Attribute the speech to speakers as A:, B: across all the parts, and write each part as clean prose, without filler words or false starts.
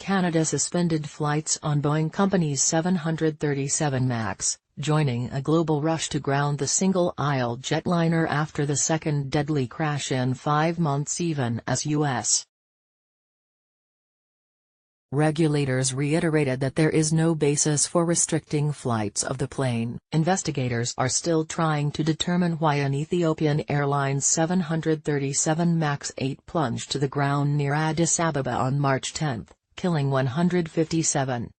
A: Canada suspended flights on Boeing Company's 737 MAX, joining a global rush to ground the single-aisle jetliner after the second deadly crash in 5 months, even as U.S. regulators reiterated that there is no basis for restricting flights of the plane. Investigators are still trying to determine why an Ethiopian Airlines 737 MAX 8 plunged to the ground near Addis Ababa on March 10, killing 157.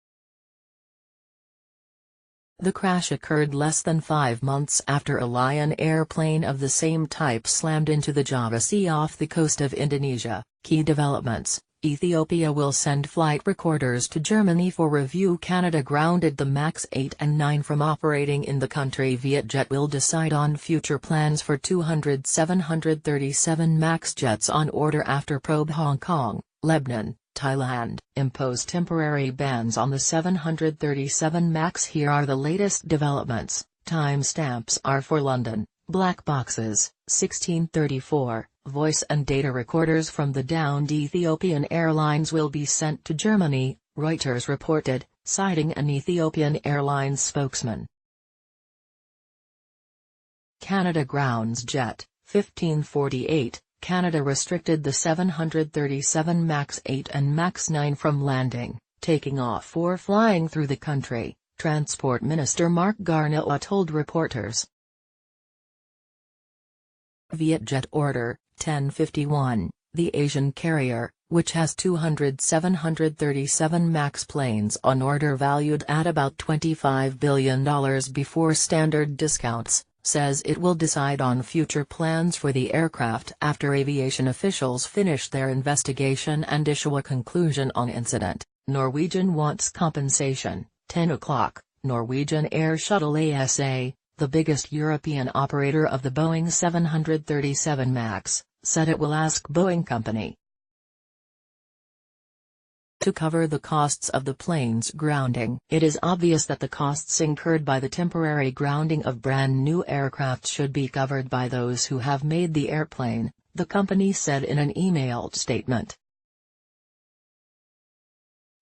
A: The crash occurred less than 5 months after a Lion airplane of the same type slammed into the Java Sea off the coast of Indonesia. Key developments: Ethiopia will send flight recorders to Germany for review. Canada grounded the MAX 8 and 9 from operating in the country. Vietjet will decide on future plans for 200 737 MAX jets on order after probe. Hong Kong, Lebanon, Thailand impose temporary bans on the 737 MAX. Here are the latest developments. Timestamps are for London. Black boxes, 1634. Voice and data recorders from the downed Ethiopian Airlines will be sent to Germany, Reuters reported, citing an Ethiopian Airlines spokesman. Canada grounds jet, 1548. Canada restricted the 737 MAX 8 and MAX 9 from landing, taking off or flying through the country, Transport Minister Mark Garneau told reporters. Vietjet Order 1051, the Asian carrier, which has 200 737 MAX planes on order valued at about $25 billion before standard discounts, says it will decide on future plans for the aircraft after aviation officials finish their investigation and issue a conclusion on incident. Norwegian wants compensation. 10 o'clock, Norwegian Air Shuttle ASA, the biggest European operator of the Boeing 737 MAX, said it will ask Boeing Company to cover the costs of the plane's grounding. It is obvious that the costs incurred by the temporary grounding of brand new aircraft should be covered by those who have made the airplane, the company said in an emailed statement.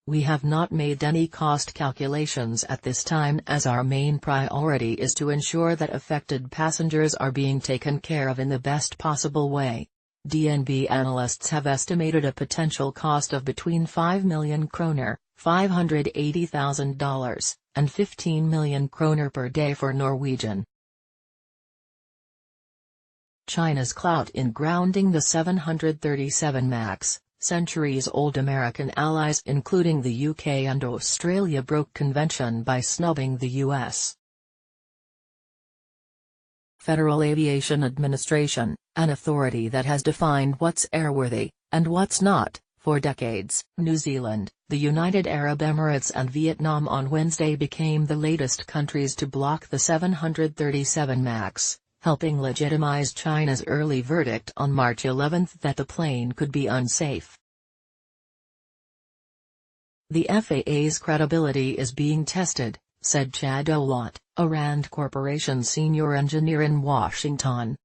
A: We have not made any cost calculations at this time, as our main priority is to ensure that affected passengers are being taken care of in the best possible way. DNB analysts have estimated a potential cost of between 5 million kroner, $580,000, and 15 million kroner per day for Norwegian. China's clout in grounding the 737 MAX. Centuries-old American allies including the UK and Australia broke convention by snubbing the US. Federal Aviation Administration, an authority that has defined what's airworthy, and what's not, for decades. New Zealand, the United Arab Emirates and Vietnam on Wednesday became the latest countries to block the 737 MAX, helping legitimize China's early verdict on March 11 that the plane could be unsafe. The FAA's credibility is being tested, said Chad Olot, a Rand Corporation senior engineer in Washington.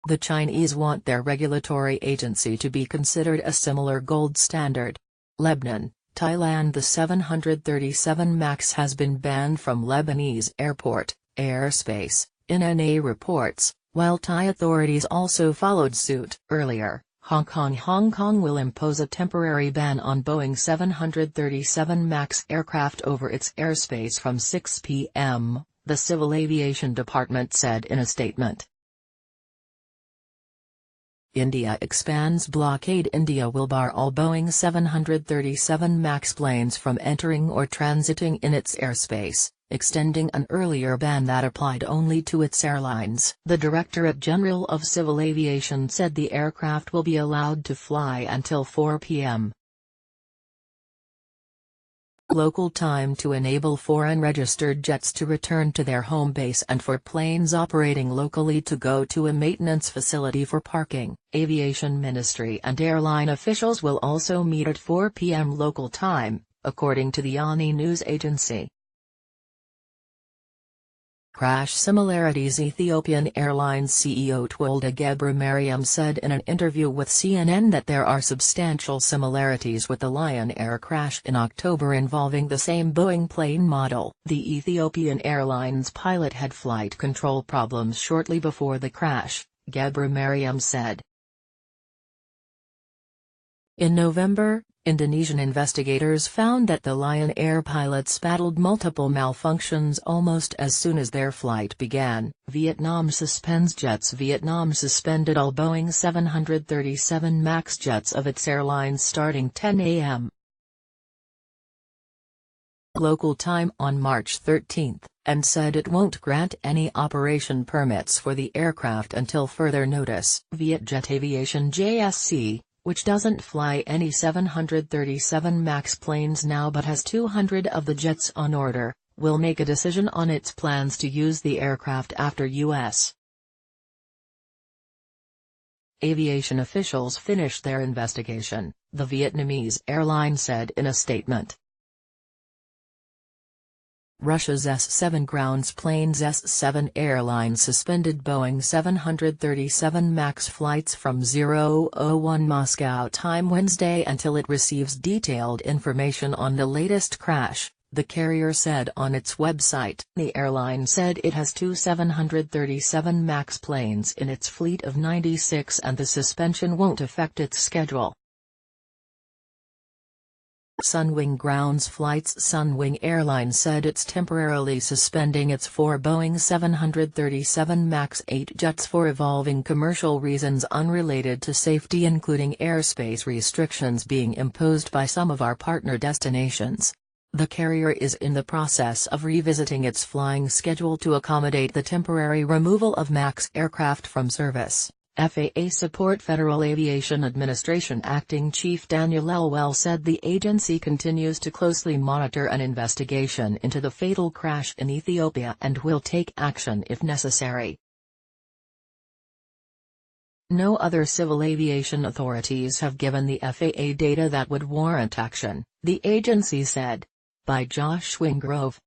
A: The Chinese want their regulatory agency to be considered a similar gold standard. Lebanon, Thailand. The 737 MAX has been banned from Lebanese airport airspace, INA reports, while Thai authorities also followed suit. Earlier, Hong Kong will impose a temporary ban on Boeing 737 MAX aircraft over its airspace from 6 p.m., the Civil Aviation Department said in a statement. India expands blockade. India will bar all Boeing 737 MAX planes from entering or transiting in its airspace, extending an earlier ban that applied only to its airlines. The Directorate General of Civil Aviation said the aircraft will be allowed to fly until 4 p.m. local time to enable foreign-registered jets to return to their home base and for planes operating locally to go to a maintenance facility for parking. Aviation Ministry and airline officials will also meet at 4 p.m. local time, according to the ANI news agency. crash similarities. Ethiopian Airlines CEO Twilda Gebremariam said in an interview with CNN that there are substantial similarities with the Lion Air crash in October involving the same Boeing plane model. The Ethiopian Airlines pilot had flight control problems shortly before the crash, Gebremariam said. In November, Indonesian investigators found that the Lion Air pilots battled multiple malfunctions almost as soon as their flight began. Vietnam suspends jets. Vietnam suspended all Boeing 737 MAX jets of its airlines starting 10 a.m. local time on March 13, and said it won't grant any operation permits for the aircraft until further notice. Vietjet Aviation JSC, which doesn't fly any 737 MAX planes now but has 200 of the jets on order, will make a decision on its plans to use the aircraft after U.S. aviation officials finished their investigation, the Vietnamese airline said in a statement. Russia's S-7 grounds planes. S-7 airlines suspended Boeing 737 MAX flights from 0:01 Moscow time Wednesday until it receives detailed information on the latest crash, the carrier said on its website. The airline said it has two 737 MAX planes in its fleet of 96 and the suspension won't affect its schedule. Sunwing grounds flights. Sunwing Airlines said it's temporarily suspending its four Boeing 737 MAX 8 jets for evolving commercial reasons unrelated to safety, including airspace restrictions being imposed by some of our partner destinations. The carrier is in the process of revisiting its flying schedule to accommodate the temporary removal of MAX aircraft from service. FAA Support Federal Aviation Administration Acting Chief Daniel Elwell said the agency continues to closely monitor an investigation into the fatal crash in Ethiopia and will take action if necessary. No other civil aviation authorities have given the FAA data that would warrant action, the agency said. By Josh Wingrove.